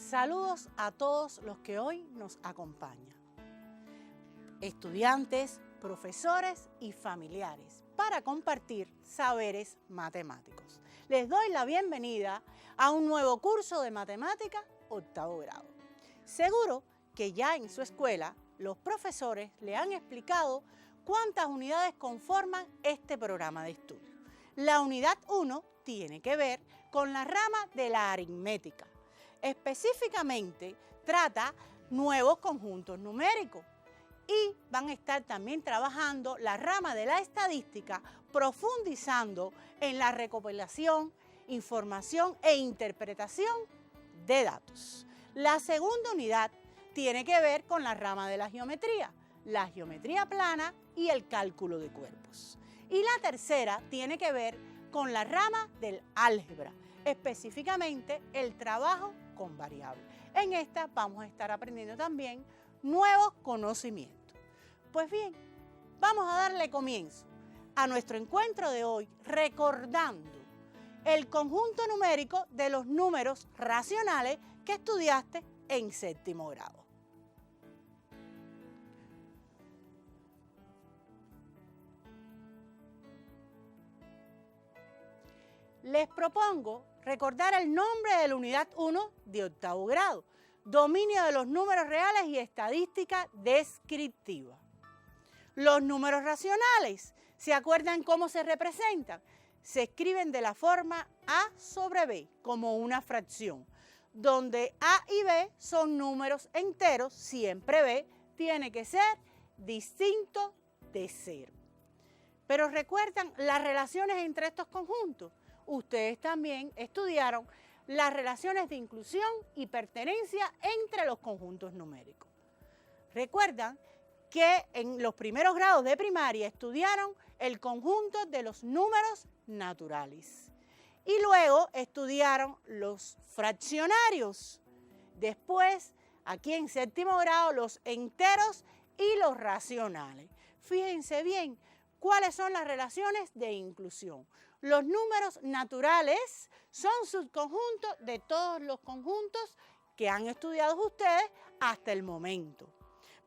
Saludos a todos los que hoy nos acompañan, estudiantes, profesores y familiares, para compartir saberes matemáticos. Les doy la bienvenida a un nuevo curso de matemática, octavo grado. Seguro que ya en su escuela los profesores le han explicado cuántas unidades conforman este programa de estudio. La unidad 1 tiene que ver con la rama de la aritmética. Específicamente trata nuevos conjuntos numéricos y van a estar también trabajando la rama de la estadística, profundizando en la recopilación, información e interpretación de datos. La segunda unidad tiene que ver con la rama de la geometría plana y el cálculo de cuerpos. Y la tercera tiene que ver con la rama del álgebra, específicamente el trabajo con variables. En esta vamos a estar aprendiendo también nuevos conocimientos. Pues bien, vamos a darle comienzo a nuestro encuentro de hoy recordando el conjunto numérico de los números racionales que estudiaste en séptimo grado. Les propongo recordar el nombre de la unidad 1 de octavo grado, dominio de los números reales y estadística descriptiva. Los números racionales, ¿se acuerdan cómo se representan? Se escriben de la forma A sobre B, como una fracción, donde A y B son números enteros, siempre B tiene que ser distinto de 0. Pero ¿recuerdan las relaciones entre estos conjuntos? Ustedes también estudiaron las relaciones de inclusión y pertenencia entre los conjuntos numéricos. Recuerdan que en los primeros grados de primaria estudiaron el conjunto de los números naturales y luego estudiaron los fraccionarios. Después, aquí en séptimo grado, los enteros y los racionales. Fíjense bien cuáles son las relaciones de inclusión. Los números naturales son subconjuntos de todos los conjuntos que han estudiado ustedes hasta el momento.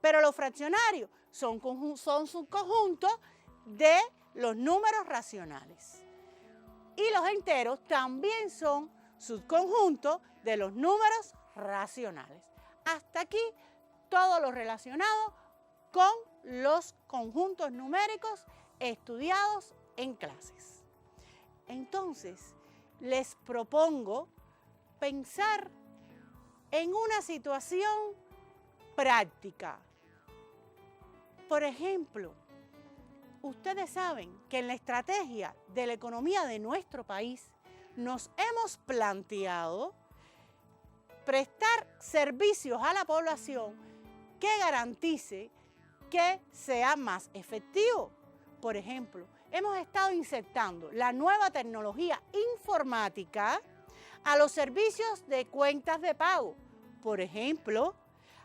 Pero los fraccionarios son subconjuntos de los números racionales. Y los enteros también son subconjuntos de los números racionales. Hasta aquí todo lo relacionado con los conjuntos numéricos estudiados en clases. Entonces, les propongo pensar en una situación práctica. Por ejemplo, ustedes saben que en la estrategia de la economía de nuestro país nos hemos planteado prestar servicios a la población que garantice que sea más efectivo. Por ejemplo, hemos estado insertando la nueva tecnología informática a los servicios de cuentas de pago. Por ejemplo,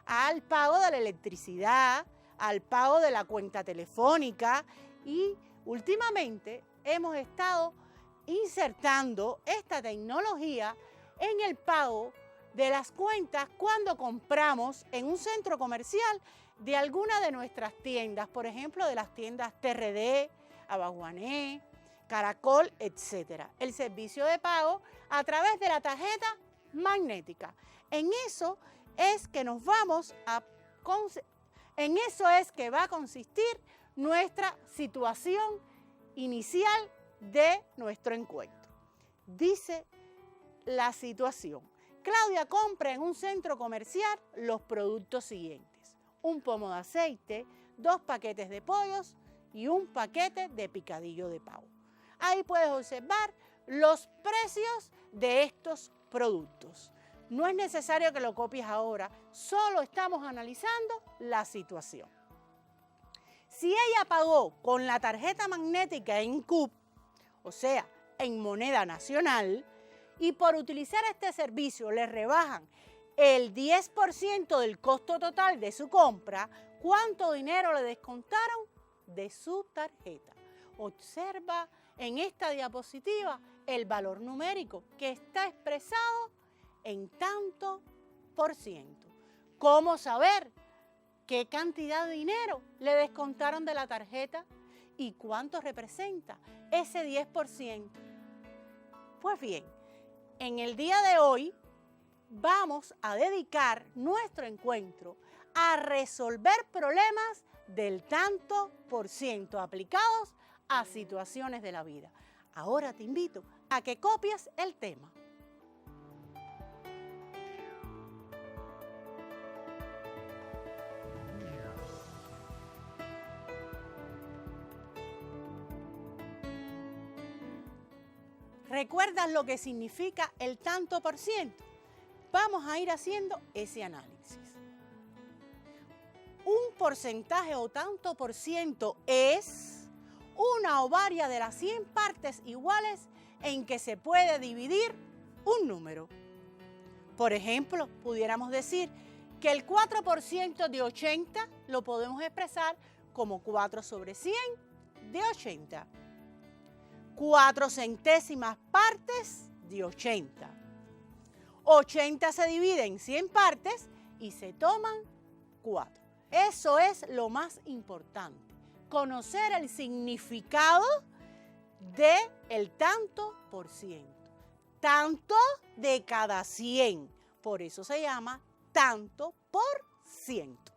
al pago de la electricidad, al pago de la cuenta telefónica y últimamente hemos estado insertando esta tecnología en el pago de las cuentas cuando compramos en un centro comercial de alguna de nuestras tiendas, por ejemplo, de las tiendas TRD, Abaguané, Caracol, etc. El servicio de pago a través de la tarjeta magnética. En eso es que va a consistir nuestra situación inicial de nuestro encuentro. Dice la situación: Claudia compra en un centro comercial los productos siguientes: un pomo de aceite, 2 paquetes de pollos y un paquete de picadillo de pavo. Ahí puedes observar los precios de estos productos. No es necesario que lo copies ahora, solo estamos analizando la situación. Si ella pagó con la tarjeta magnética en CUP, o sea, en moneda nacional, y por utilizar este servicio le rebajan el 10% del costo total de su compra, ¿cuánto dinero le descontaron de su tarjeta? Observa en esta diapositiva el valor numérico que está expresado en tanto ¿Cómo saber qué cantidad de dinero le descontaron de la tarjeta y cuánto representa ese 10%? Pues bien, en el día de hoy vamos a dedicar nuestro encuentro a resolver problemas del tanto por ciento aplicados a situaciones de la vida. Ahora te invito a que copies el tema. ¿Recuerdas lo que significa el tanto por ciento? Vamos a ir haciendo ese análisis. Un porcentaje o tanto por ciento es una o varias de las 100 partes iguales en que se puede dividir un número. Por ejemplo, pudiéramos decir que el 4% de 80 lo podemos expresar como 4 sobre 100 de 80. 4 centésimas partes de 80. 80 se divide en 100 partes y se toman 4. Eso es lo más importante, conocer el significado del tanto por ciento. Tanto de cada 100, por eso se llama tanto por ciento.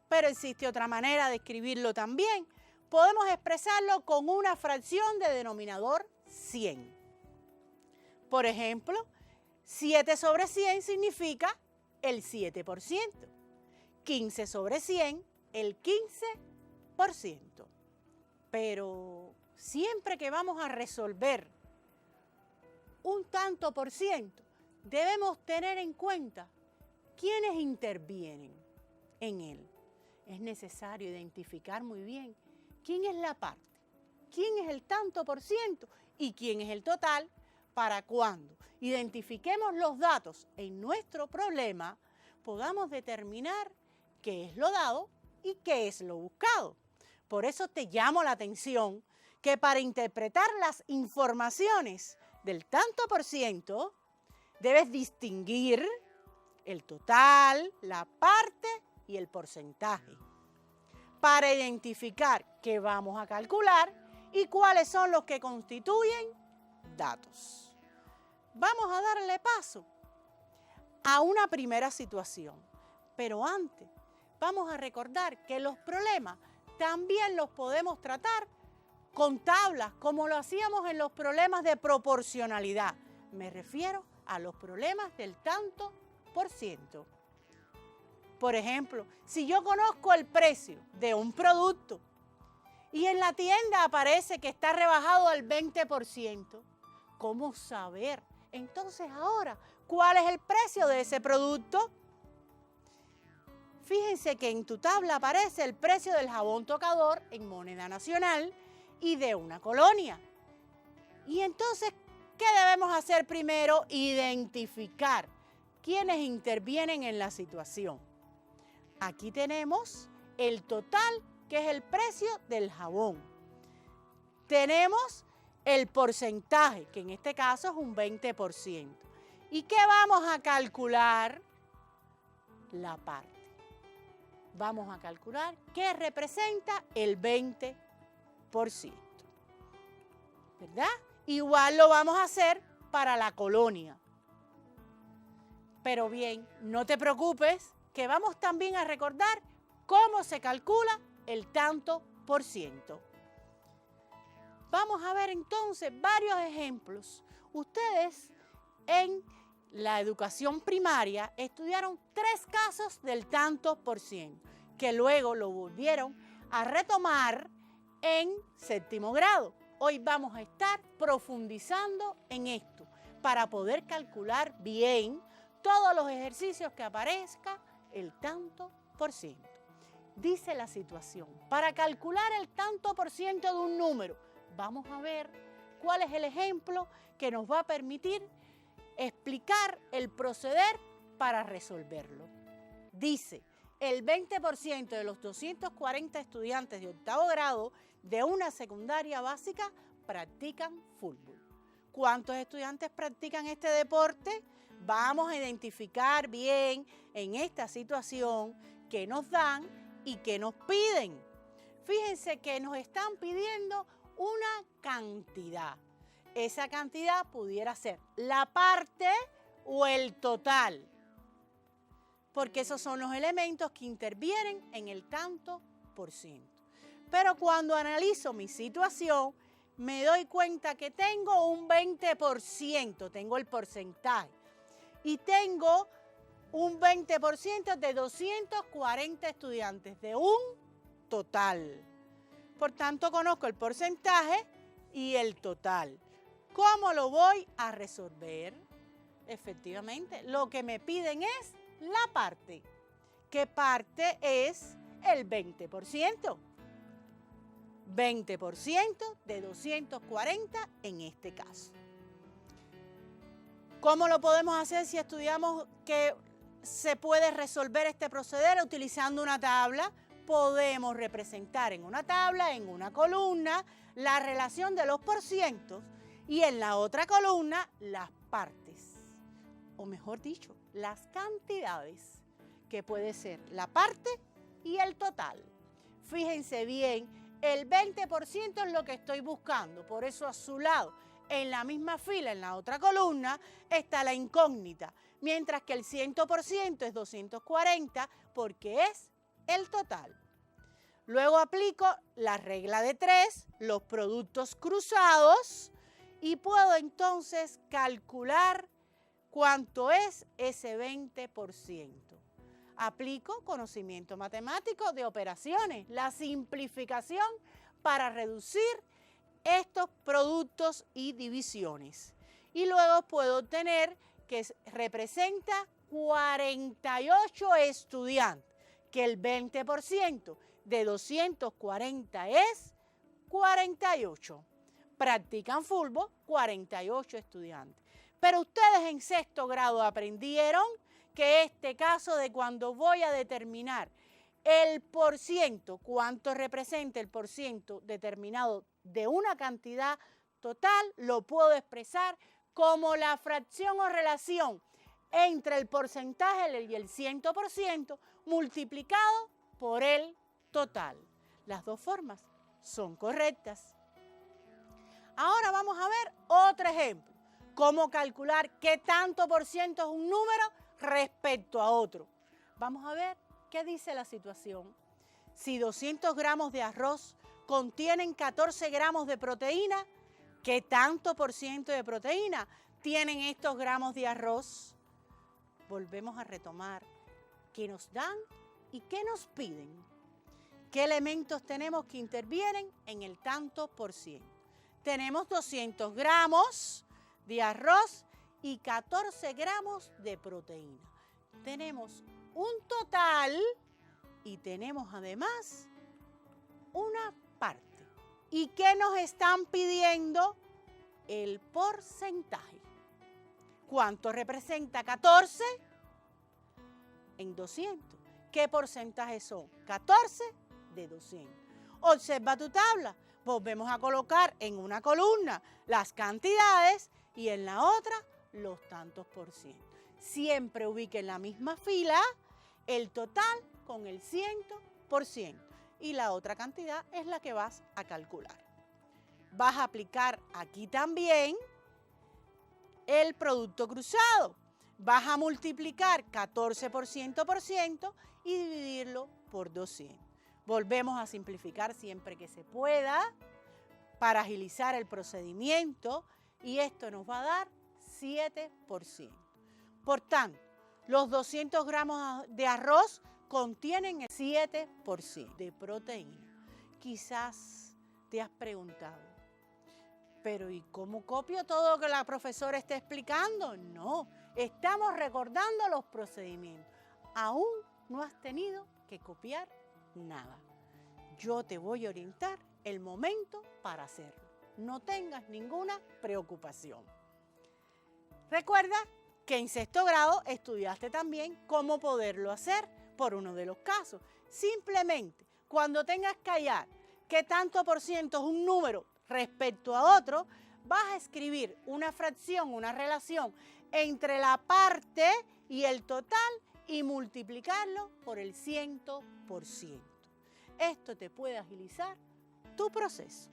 Pero existe otra manera de escribirlo también. Podemos expresarlo con una fracción de denominador 100. Por ejemplo, 7 sobre 100 significa el 7%. 15 sobre 100, el 15%. Pero siempre que vamos a resolver un tanto por ciento, debemos tener en cuenta quiénes intervienen en él. Es necesario identificar muy bien quién es la parte, quién es el tanto por ciento y quién es el total, para cuando identifiquemos los datos en nuestro problema, podamos determinar qué es lo dado y qué es lo buscado. Por eso te llamo la atención que para interpretar las informaciones del tanto por ciento, debes distinguir el total, la parte y el porcentaje, para identificar qué vamos a calcular y cuáles son los que constituyen datos. Vamos a darle paso a una primera situación, pero antes vamos a recordar que los problemas también los podemos tratar con tablas, como lo hacíamos en los problemas de proporcionalidad. Me refiero a los problemas del tanto por ciento. Por ejemplo, si yo conozco el precio de un producto y en la tienda aparece que está rebajado al 20%, ¿cómo saber entonces ahora cuál es el precio de ese producto? Fíjense que en tu tabla aparece el precio del jabón tocador en moneda nacional y de una colonia. Y entonces, ¿qué debemos hacer primero? Identificar quiénes intervienen en la situación. Aquí tenemos el total, que es el precio del jabón. Tenemos el porcentaje, que en este caso es un 20%. ¿Y qué vamos a calcular? La parte. Vamos a calcular qué representa el 20%. ¿Verdad? Igual lo vamos a hacer para la colonia. Pero bien, no te preocupes, que vamos también a recordar cómo se calcula el tanto por ciento. Vamos a ver entonces varios ejemplos. Ustedes en la educación primaria estudiaron 3 casos del tanto por ciento, que luego lo volvieron a retomar en 7º grado. Hoy vamos a estar profundizando en esto para poder calcular bien todos los ejercicios que aparezca el tanto por ciento. Dice la situación, para calcular el tanto por ciento de un número, vamos a ver cuál es el ejemplo que nos va a permitir explicar el proceder para resolverlo. Dice, el 20% de los 240 estudiantes de 8º grado de una secundaria básica practican fútbol. ¿Cuántos estudiantes practican este deporte? Vamos a identificar bien en esta situación qué nos dan y qué nos piden. Fíjense que nos están pidiendo una cantidad. Esa cantidad pudiera ser la parte o el total, porque esos son los elementos que intervienen en el tanto por ciento. Pero cuando analizo mi situación, me doy cuenta que tengo un 20%, tengo el porcentaje, y tengo un 20% de 240 estudiantes, de un total. Por tanto, conozco el porcentaje y el total. ¿Cómo lo voy a resolver? Efectivamente, lo que me piden es la parte. ¿Qué parte es el 20%? 20% de 240 en este caso. ¿Cómo lo podemos hacer si estudiamos que se puede resolver este proceder utilizando una tabla? Podemos representar en una tabla, en una columna, la relación de los porcientos y en la otra columna las partes, o mejor dicho, las cantidades, que puede ser la parte y el total. Fíjense bien, el 20% es lo que estoy buscando, por eso a su lado, en la misma fila, en la otra columna, está la incógnita, mientras que el 100% es 240 porque es el total. Luego aplico la regla de 3, los productos cruzados, y puedo entonces calcular cuánto es ese 20%. Aplico conocimiento matemático de operaciones, la simplificación para reducir estos productos y divisiones. Y luego puedo obtener que representa 48 estudiantes, que el 20% de 240 es 48. Practican fútbol 48 estudiantes. Pero ustedes en sexto grado aprendieron que este caso de cuando voy a determinar el porciento, cuánto representa el porciento determinado de una cantidad total, lo puedo expresar como la fracción o relación entre el porcentaje y el 100% multiplicado por el total. Las dos formas son correctas. Ahora vamos a ver otro ejemplo. Cómo calcular qué tanto por ciento es un número respecto a otro. Vamos a ver qué dice la situación. Si 200 gramos de arroz contienen 14 gramos de proteína, ¿qué tanto por ciento de proteína tienen estos gramos de arroz? Volvemos a retomar qué nos dan y qué nos piden. ¿Qué elementos tenemos que intervienen en el tanto por ciento? Tenemos 200 gramos de arroz y 14 gramos de proteína. Tenemos un total y tenemos además una parte. ¿Y qué nos están pidiendo? El porcentaje. ¿Cuánto representa 14? En 200. ¿Qué porcentaje son? 14 de 200. Observa tu tabla. Volvemos a colocar en una columna las cantidades y en la otra los tantos por ciento. Siempre ubique en la misma fila el total con el 100% y la otra cantidad es la que vas a calcular. Vas a aplicar aquí también el producto cruzado. Vas a multiplicar 14% por ciento y dividirlo por 200. Volvemos a simplificar siempre que se pueda para agilizar el procedimiento y esto nos va a dar 7%. Por tanto, los 200 gramos de arroz contienen el 7% de proteína. Quizás te has preguntado, pero ¿y cómo copio todo lo que la profesora está explicando? No, estamos recordando los procedimientos. Aún no has tenido que copiar nada. Yo te voy a orientar el momento para hacerlo. No tengas ninguna preocupación. Recuerda que en sexto grado estudiaste también cómo poderlo hacer por uno de los casos. Simplemente, cuando tengas que hallar qué tanto por ciento es un número respecto a otro, vas a escribir una fracción, una relación entre la parte y el total y multiplicarlo por el 100%. Esto te puede agilizar tu proceso.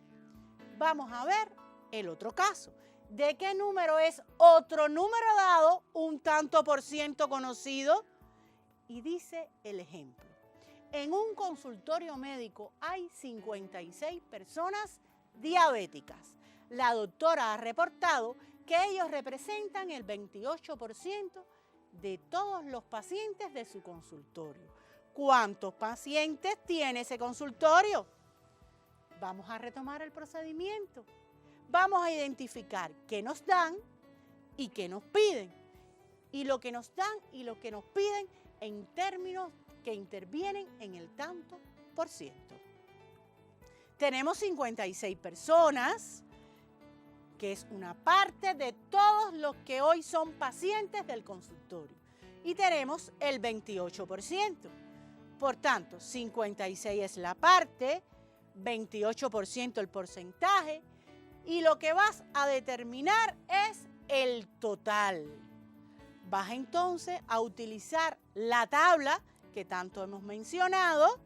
Vamos a ver el otro caso. ¿De qué número es otro número dado un tanto por ciento conocido? Y dice el ejemplo. En un consultorio médico hay 56 personas diabéticas. La doctora ha reportado que ellos representan el 28% de todos los pacientes de su consultorio. ¿Cuántos pacientes tiene ese consultorio? Vamos a retomar el procedimiento. Vamos a identificar qué nos dan y qué nos piden. Y lo que nos dan y lo que nos piden en términos que intervienen en el tanto por ciento. Tenemos 56 personas, que es una parte de todos los que hoy son pacientes del consultorio. Y tenemos el 28%. Por tanto, 56 es la parte, 28% el porcentaje, y lo que vas a determinar es el total. Vas entonces a utilizar la tabla que tanto hemos mencionado.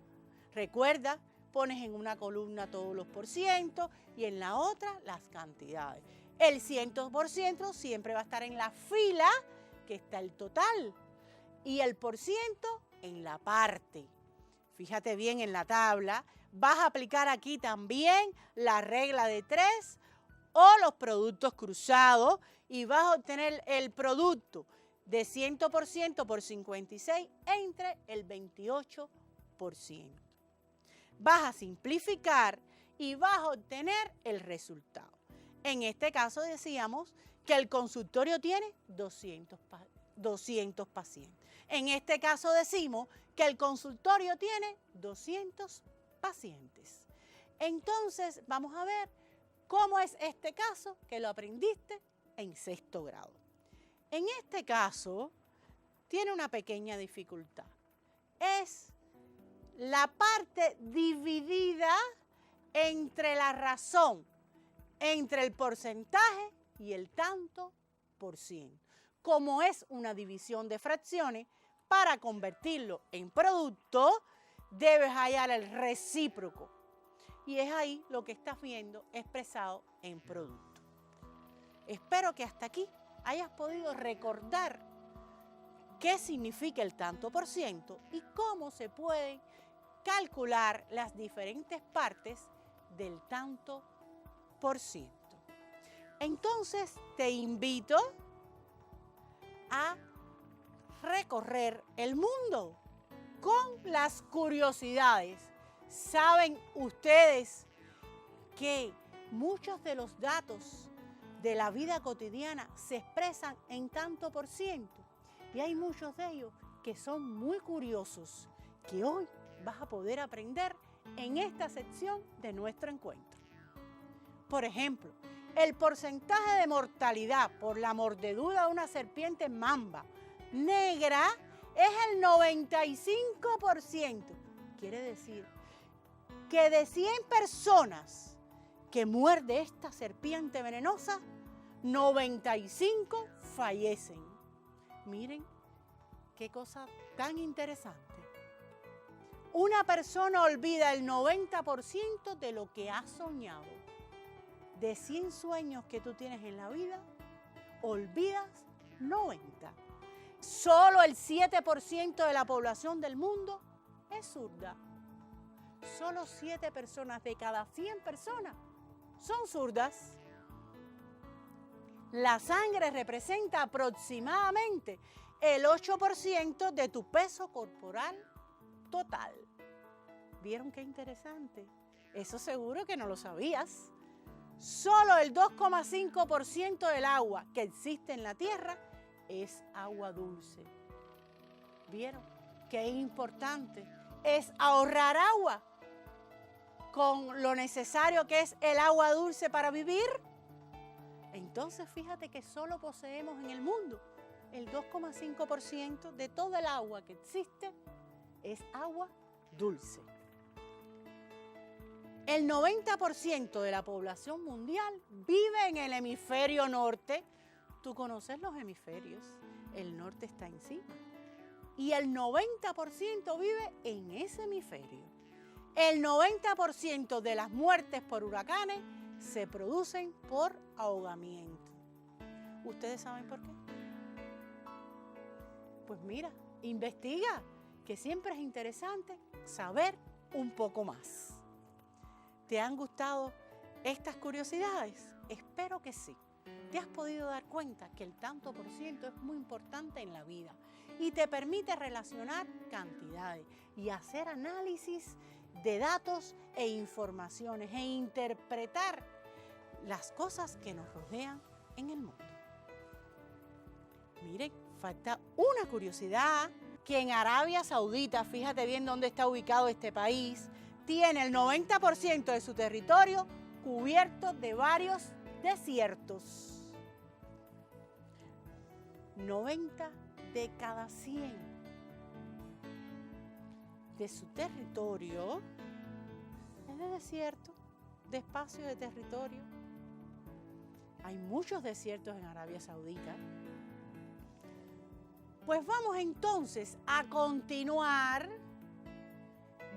Recuerda, pones en una columna todos los porcientos y en la otra las cantidades. El 100% siempre va a estar en la fila que está el total y el porciento en la parte. Fíjate bien en la tabla, vas a aplicar aquí también la regla de 3 o los productos cruzados y vas a obtener el producto de 100% por 56 entre el 28%. Vas a simplificar y vas a obtener el resultado. En este caso decíamos que el consultorio tiene 200 pacientes. En este caso decimos que el consultorio tiene 200 pacientes. Entonces vamos a ver cómo es este caso que lo aprendiste en 6º grado. En este caso tiene una pequeña dificultad. Es la parte dividida entre la razón, entre el porcentaje y el tanto por ciento. Como es una división de fracciones, para convertirlo en producto, debes hallar el recíproco. Y es ahí lo que estás viendo expresado en producto. Espero que hasta aquí hayas podido recordar qué significa el tanto por ciento y cómo se pueden calcular las diferentes partes del tanto por ciento. Entonces te invito a recorrer el mundo con las curiosidades. ¿Saben ustedes que muchos de los datos de la vida cotidiana se expresan en tanto por ciento? Y hay muchos de ellos que son muy curiosos, que hoy vas a poder aprender en esta sección de nuestro encuentro. Por ejemplo, el porcentaje de mortalidad por la mordedura de una serpiente mamba negra es el 95%. Quiere decir que de 100 personas que muerde esta serpiente venenosa, 95 fallecen. Miren qué cosa tan interesante. Una persona olvida el 90% de lo que ha soñado. De 100 sueños que tú tienes en la vida, olvidas 90. Solo el 7% de la población del mundo es zurda. Solo 7 personas de cada 100 personas son zurdas. La sangre representa aproximadamente el 8% de tu peso corporal total. ¿Vieron qué interesante? Eso seguro que no lo sabías. Solo el 2,5% del agua que existe en la Tierra es agua dulce. ¿Vieron qué importante es ahorrar agua con lo necesario que es el agua dulce para vivir? Entonces fíjate que solo poseemos en el mundo el 2,5% de todo el agua que existe es agua dulce. El 90% de la población mundial vive en el hemisferio norte. Tú conoces los hemisferios, el norte está encima. Y el 90% vive en ese hemisferio. El 90% de las muertes por huracanes se producen por ahogamiento. ¿Ustedes saben por qué? Pues mira, investiga, que siempre es interesante saber un poco más. ¿Te han gustado estas curiosidades? Espero que sí. ¿Te has podido dar cuenta que el tanto por ciento es muy importante en la vida y te permite relacionar cantidades y hacer análisis de datos e informaciones e interpretar las cosas que nos rodean en el mundo? Miren, falta una curiosidad, que en Arabia Saudita, fíjate bien dónde está ubicado este país, tiene el 90% de su territorio cubierto de varios desiertos. 90 de cada 100 de su territorio es de desierto, de espacio de territorio. Hay muchos desiertos en Arabia Saudita. Pues vamos entonces a continuar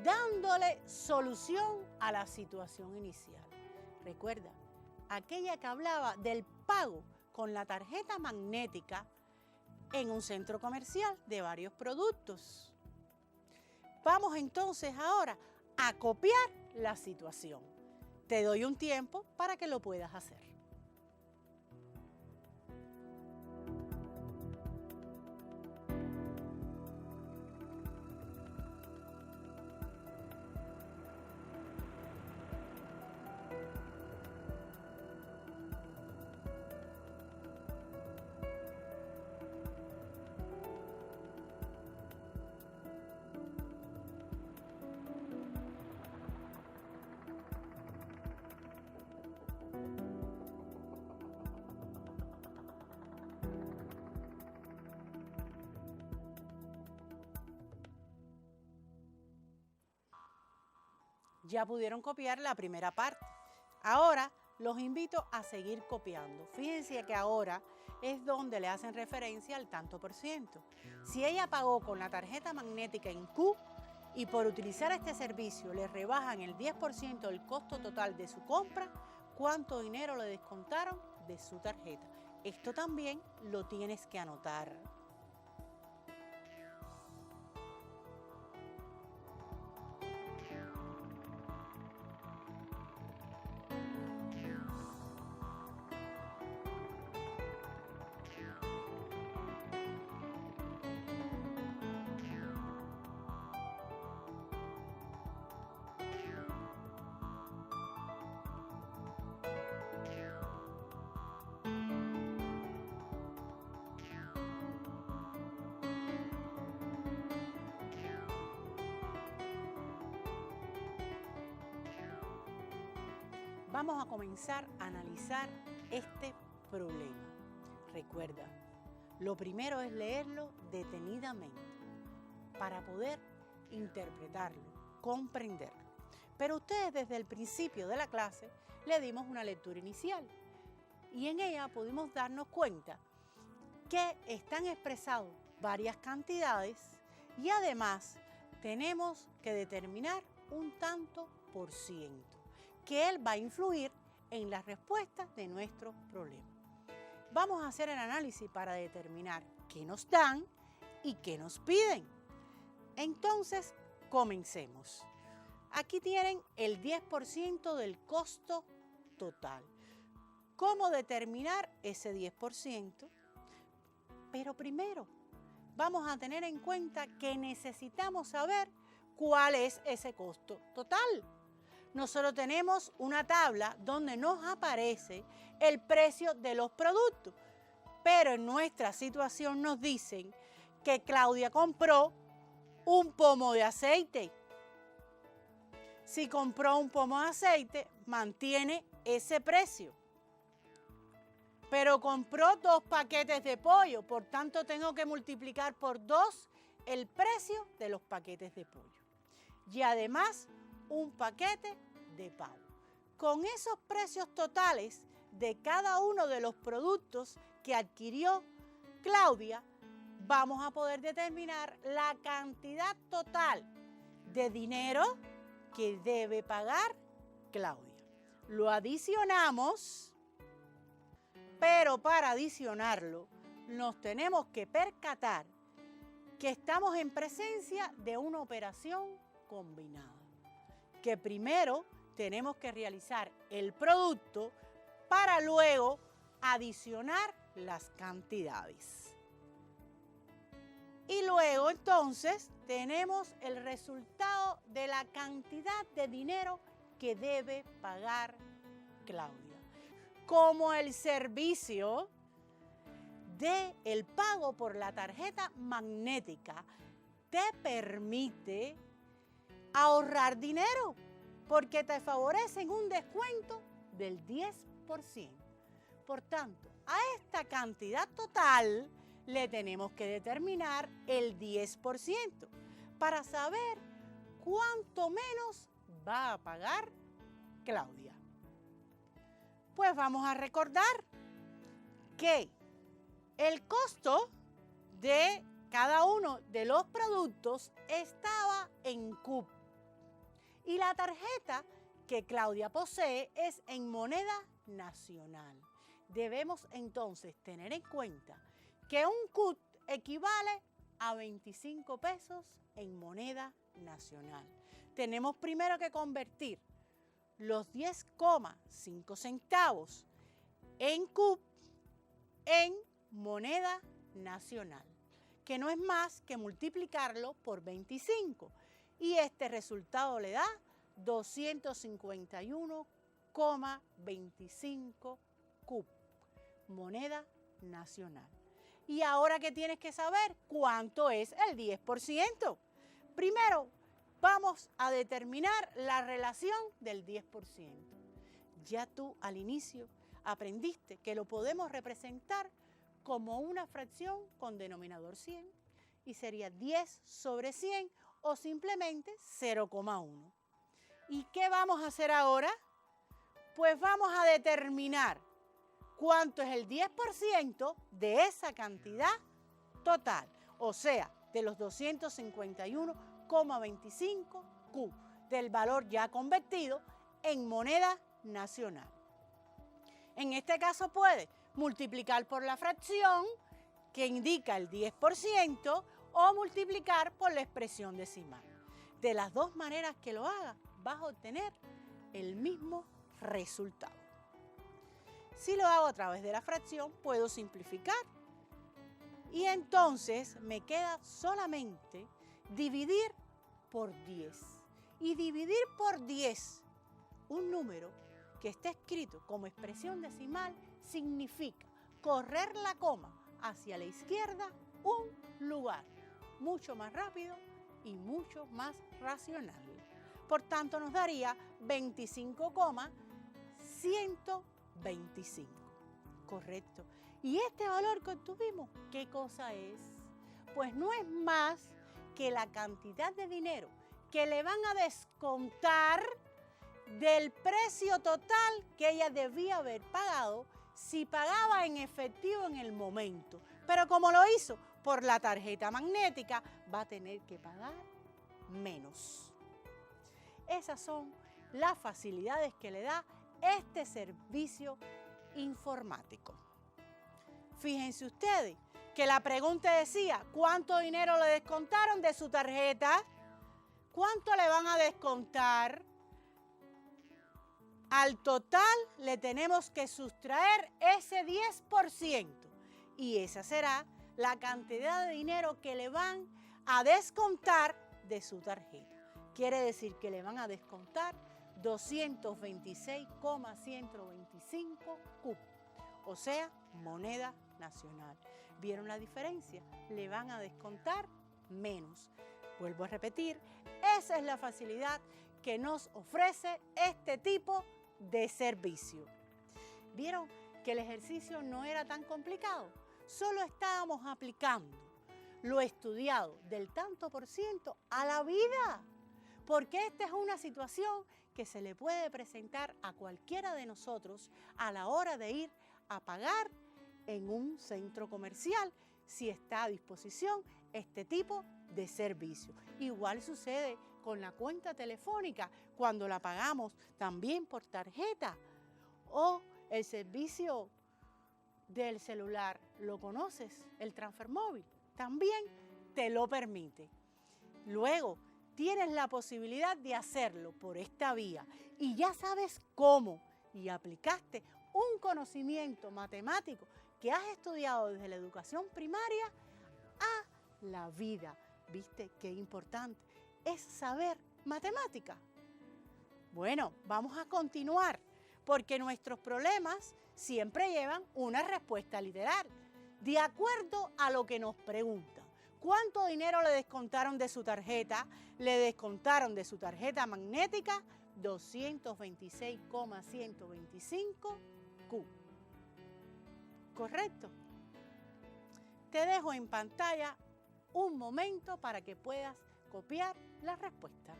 dándole solución a la situación inicial. Recuerda, aquella que hablaba del pago con la tarjeta magnética en un centro comercial de varios productos. Vamos entonces ahora a copiar la situación. Te doy un tiempo para que lo puedas hacer. Ya pudieron copiar la primera parte. Ahora los invito a seguir copiando. Fíjense que ahora es donde le hacen referencia al tanto por ciento. Si ella pagó con la tarjeta magnética en Q y por utilizar este servicio le rebajan el 10% del costo total de su compra, ¿cuánto dinero le descontaron de su tarjeta? Esto también lo tienes que anotar. Vamos a comenzar a analizar este problema. Recuerda, lo primero es leerlo detenidamente para poder interpretarlo, comprenderlo. Pero ustedes desde el principio de la clase le dimos una lectura inicial y en ella pudimos darnos cuenta que están expresadas varias cantidades y además tenemos que determinar un tanto por ciento, que él va a influir en la respuesta de nuestro problema. Vamos a hacer el análisis para determinar qué nos dan y qué nos piden. Entonces, comencemos. Aquí tienen el 10% del costo total. ¿Cómo determinar ese 10%? Pero primero, vamos a tener en cuenta que necesitamos saber cuál es ese costo total. Nosotros tenemos una tabla donde nos aparece el precio de los productos, pero en nuestra situación nos dicen que Claudia compró un pomo de aceite. Si compró un pomo de aceite, mantiene ese precio. Pero compró 2 paquetes de pollo, por tanto tengo que multiplicar por 2 el precio de los paquetes de pollo. Y además, un paquete de pago. Con esos precios totales de cada uno de los productos que adquirió Claudia, vamos a poder determinar la cantidad total de dinero que debe pagar Claudia. Lo adicionamos, pero para adicionarlo nos tenemos que percatar que estamos en presencia de una operación combinada, que primero tenemos que realizar el producto para luego adicionar las cantidades. Y luego entonces tenemos el resultado de la cantidad de dinero que debe pagar Claudia. Como el servicio del pago por la tarjeta magnética te permite ahorrar dinero porque te favorecen un descuento del 10%. Por tanto, a esta cantidad total le tenemos que determinar el 10% para saber cuánto menos va a pagar Claudia. Pues vamos a recordar que el costo de cada uno de los productos estaba en CUP y la tarjeta que Claudia posee es en moneda nacional. Debemos entonces tener en cuenta que un CUT equivale a 25 pesos en moneda nacional. Tenemos primero que convertir los 10,5 centavos en CUP en moneda nacional, que no es más que multiplicarlo por 25. Y este resultado le da 251,25 CUP, moneda nacional. Y ahora que tienes que saber cuánto es el 10%. Primero, vamos a determinar la relación del 10%. Ya tú al inicio aprendiste que lo podemos representar como una fracción con denominador 100 y sería 10 sobre 100 o simplemente 0,1. ¿Y qué vamos a hacer ahora? Pues vamos a determinar cuánto es el 10% de esa cantidad total, o sea, de los 251,25 Q, del valor ya convertido en moneda nacional. En este caso puede multiplicar por la fracción que indica el 10% o multiplicar por la expresión decimal. De las dos maneras que lo haga, vas a obtener el mismo resultado. Si lo hago a través de la fracción, puedo simplificar. Y entonces me queda solamente dividir por 10. Y dividir por 10 un número que está escrito como expresión decimal significa correr la coma hacia la izquierda un lugar mucho más rápido y mucho más racional. Por tanto, nos daría 25,125. Correcto. ¿Y este valor que obtuvimos, qué cosa es? Pues no es más que la cantidad de dinero que le van a descontar del precio total que ella debía haber pagado si pagaba en efectivo en el momento. Pero como lo hizo por la tarjeta magnética, va a tener que pagar menos. Esas son las facilidades que le da este servicio informático. Fíjense ustedes que la pregunta decía, ¿cuánto dinero le descontaron de su tarjeta? ¿Cuánto le van a descontar? Al total le tenemos que sustraer ese 10% y esa será la cantidad de dinero que le van a descontar de su tarjeta. Quiere decir que le van a descontar 226,125 CUP, o sea, moneda nacional. ¿Vieron la diferencia? Le van a descontar menos. Vuelvo a repetir, esa es la facilidad que nos ofrece este tipo de servicio. ¿Vieron que el ejercicio no era tan complicado? Solo estábamos aplicando lo estudiado del tanto por ciento a la vida, porque esta es una situación que se le puede presentar a cualquiera de nosotros a la hora de ir a pagar en un centro comercial si está a disposición este tipo de servicio. Igual sucede con la cuenta telefónica cuando la pagamos también por tarjeta, o el servicio del celular. ¿Lo conoces? El transfer móvil también te lo permite. Luego tienes la posibilidad de hacerlo por esta vía y ya sabes cómo, y aplicaste un conocimiento matemático que has estudiado desde la educación primaria a la vida. ¿Viste qué importante es saber matemática? Bueno, vamos a continuar, porque nuestros problemas siempre llevan una respuesta literal, de acuerdo a lo que nos preguntan. ¿Cuánto dinero le descontaron de su tarjeta? Le descontaron de su tarjeta magnética 226,125 Q. ¿Correcto? Te dejo en pantalla un momento para que puedas copiar la respuesta.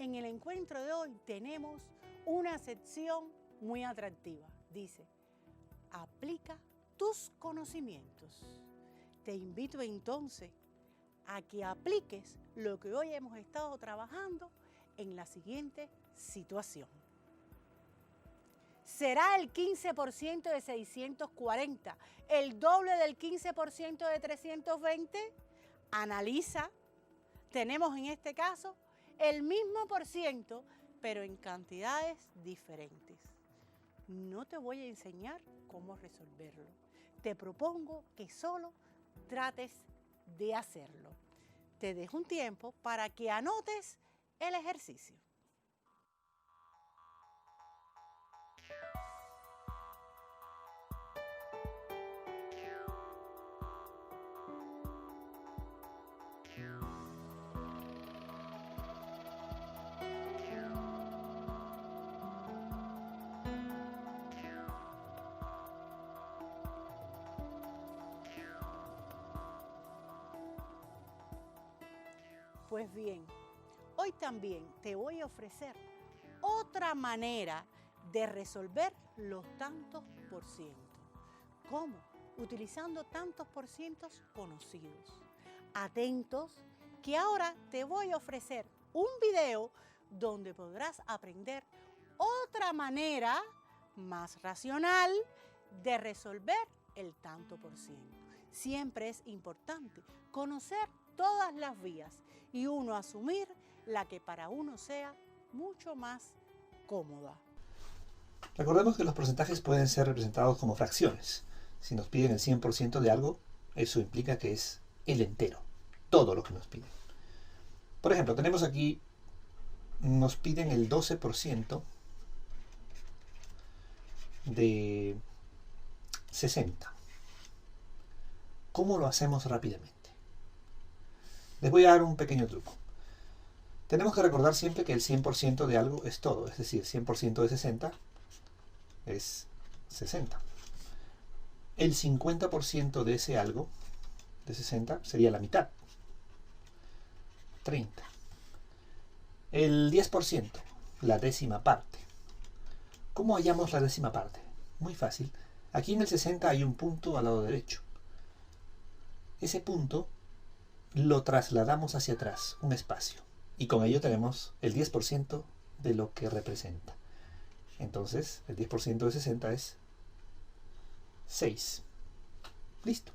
En el encuentro de hoy tenemos una sección muy atractiva. Dice, aplica tus conocimientos. Te invito entonces a que apliques lo que hoy hemos estado trabajando en la siguiente situación. ¿Será el 15% de 640 el doble del 15% de 320? Analiza. Tenemos en este caso el mismo por ciento, pero en cantidades diferentes. No te voy a enseñar cómo resolverlo. Te propongo que solo trates de hacerlo. Te dejo un tiempo para que anotes el ejercicio. Pues bien, hoy también te voy a ofrecer otra manera de resolver los tantos por ciento. ¿Cómo? Utilizando tantos por cientos conocidos. Atentos, que ahora te voy a ofrecer un video donde podrás aprender otra manera más racional de resolver el tanto por ciento. Siempre es importante conocer todas las vías y uno asumir la que para uno sea mucho más cómoda. Recordemos que los porcentajes pueden ser representados como fracciones. Si nos piden el 100% de algo, eso implica que es el entero, todo lo que nos piden. Por ejemplo, tenemos aquí, nos piden el 12% de 60. ¿Cómo lo hacemos rápidamente? Les voy a dar un pequeño truco. Tenemos que recordar siempre que el 100% de algo es todo, es decir, 100% de 60 es 60. El 50% de ese algo, de 60, sería la mitad, 30. El 10%, la décima parte. ¿Cómo hallamos la décima parte? Muy fácil. Aquí en el 60 hay un punto al lado derecho. Ese punto lo trasladamos hacia atrás, un espacio, y con ello tenemos el 10% de lo que representa. Entonces, el 10% de 60 es 6. Listo.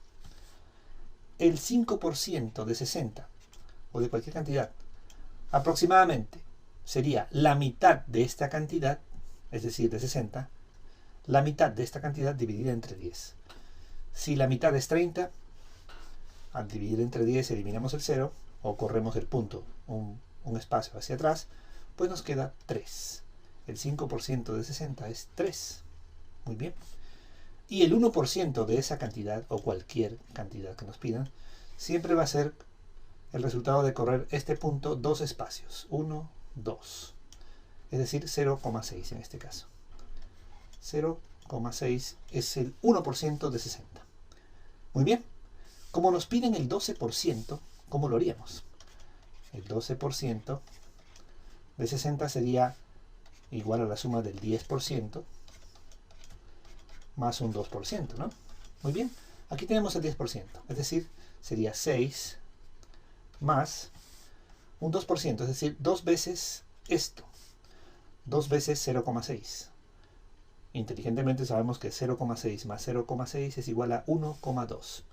El 5% de 60, o de cualquier cantidad, aproximadamente sería la mitad de esta cantidad, es decir, de 60, la mitad de esta cantidad dividida entre 10. Si la mitad es 30, al dividir entre 10 eliminamos el 0 o corremos el punto, un un espacio hacia atrás, pues nos queda 3. El 5% de 60 es 3. Muy bien. Y el 1% de esa cantidad, o cualquier cantidad que nos pidan, siempre va a ser el resultado de correr este punto 2 espacios. 1, 2. Es decir, 0,6 en este caso. 0,6 es el 1% de 60. Muy bien. Como nos piden el 12%, ¿cómo lo haríamos? El 12% de 60 sería igual a la suma del 10% más un 2%, ¿no? Muy bien. Aquí tenemos el 10%. Es decir, sería 6 más un 2%. Es decir, 2 veces esto. 2 veces 0,6. Inteligentemente sabemos que 0,6 más 0,6 es igual a 1,2.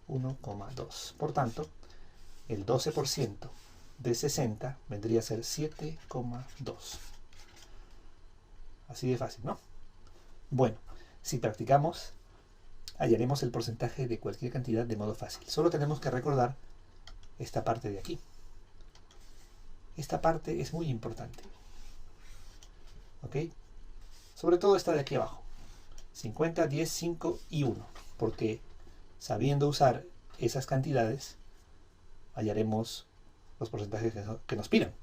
1,2. Por tanto, el 12% de 60 vendría a ser 7,2. Así de fácil, ¿no? Bueno, si practicamos, hallaremos el porcentaje de cualquier cantidad de modo fácil. Solo tenemos que recordar esta parte de aquí. Esta parte es muy importante. ¿Ok? Sobre todo esta de aquí abajo. 50, 10, 5 y 1. Porque sabiendo usar esas cantidades, hallaremos los porcentajes que nos pidan.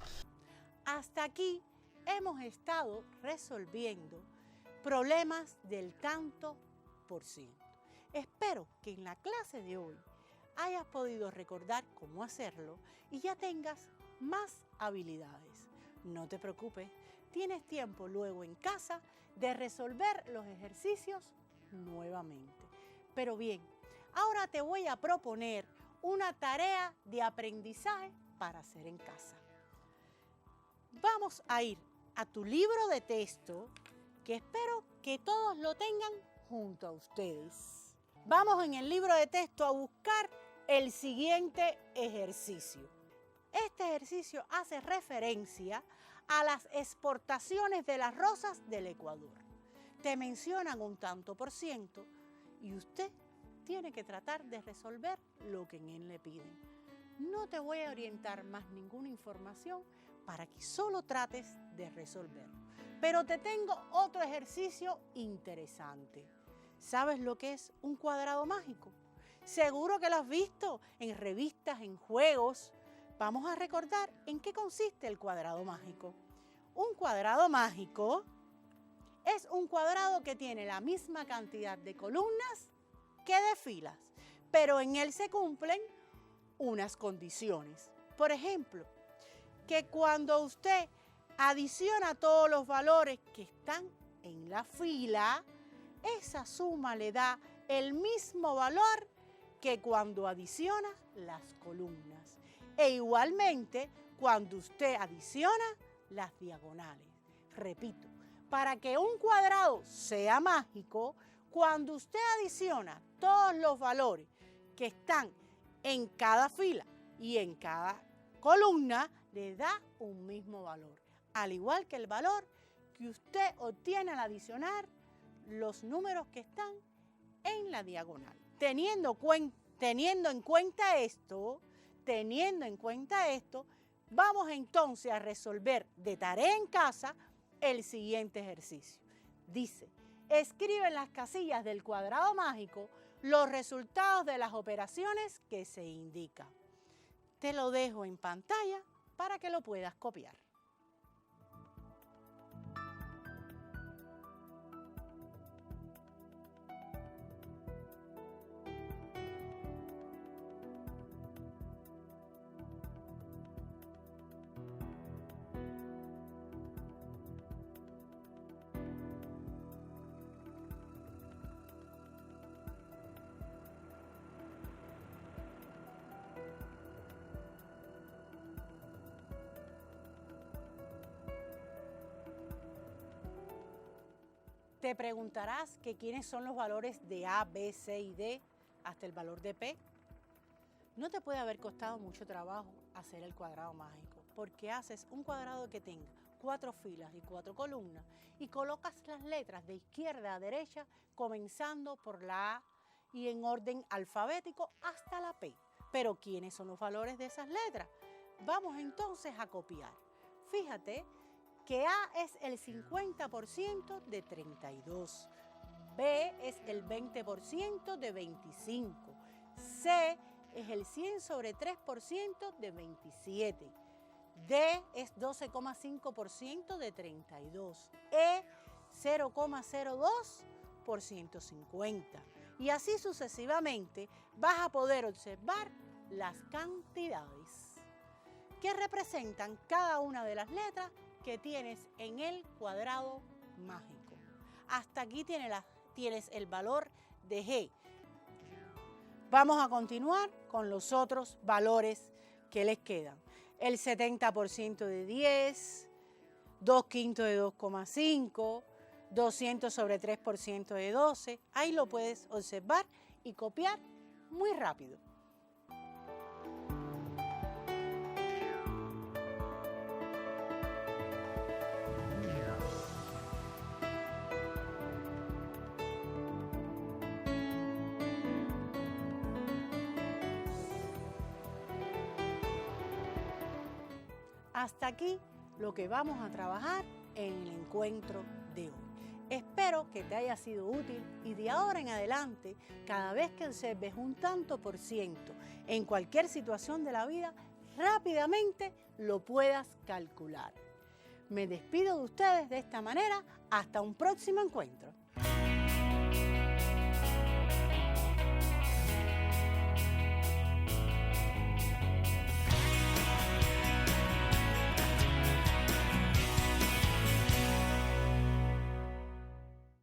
Hasta aquí hemos estado resolviendo problemas del tanto por ciento. Espero que en la clase de hoy hayas podido recordar cómo hacerlo y ya tengas más habilidades. No te preocupes, tienes tiempo luego en casa de resolver los ejercicios nuevamente. Pero bien, ahora te voy a proponer una tarea de aprendizaje para hacer en casa. Vamos a ir a tu libro de texto, que espero que todos lo tengan junto a ustedes. Vamos en el libro de texto a buscar el siguiente ejercicio. Este ejercicio hace referencia a las exportaciones de las rosas del Ecuador. Te mencionan un tanto por ciento y usted tiene que tratar de resolver lo que en él le piden. No te voy a orientar más ninguna información para que solo trates de resolverlo. Pero te tengo otro ejercicio interesante. ¿Sabes lo que es un cuadrado mágico? Seguro que lo has visto en revistas, en juegos. Vamos a recordar en qué consiste el cuadrado mágico. Un cuadrado mágico es un cuadrado que tiene la misma cantidad de columnas que de filas, pero en él se cumplen unas condiciones. Por ejemplo, que cuando usted adiciona todos los valores que están en la fila, esa suma le da el mismo valor que cuando adiciona las columnas. E igualmente, cuando usted adiciona las diagonales. Repito, para que un cuadrado sea mágico, cuando usted adiciona todos los valores que están en cada fila y en cada columna, le da un mismo valor. Al igual que el valor que usted obtiene al adicionar los números que están en la diagonal. Teniendo en cuenta esto, vamos entonces a resolver de tarea en casa el siguiente ejercicio. Dice, escribe en las casillas del cuadrado mágico los resultados de las operaciones que se indican. Te lo dejo en pantalla para que lo puedas copiar. Te preguntarás que quiénes son los valores de A, B, C y D hasta el valor de P. No te puede haber costado mucho trabajo hacer el cuadrado mágico, porque haces un cuadrado que tenga 4 filas y 4 columnas y colocas las letras de izquierda a derecha, comenzando por la A y en orden alfabético hasta la P. Pero ¿quiénes son los valores de esas letras? Vamos entonces a copiar. Fíjate que A es el 50% de 32, B es el 20% de 25, C es el 100 sobre 3% de 27, D es 12,5% de 32, E 0,02 por 150. Y así sucesivamente vas a poder observar las cantidades que representan cada una de las letras que tienes en el cuadrado mágico. Hasta aquí tienes el valor de G. Vamos a continuar con los otros valores que les quedan. El 70% de 10, 2/5 de 2,5, 200 sobre 3% de 12. Ahí lo puedes observar y copiar muy rápido. Hasta aquí lo que vamos a trabajar en el encuentro de hoy. Espero que te haya sido útil y de ahora en adelante, cada vez que observes un tanto por ciento en cualquier situación de la vida, rápidamente lo puedas calcular. Me despido de ustedes de esta manera. Hasta un próximo encuentro.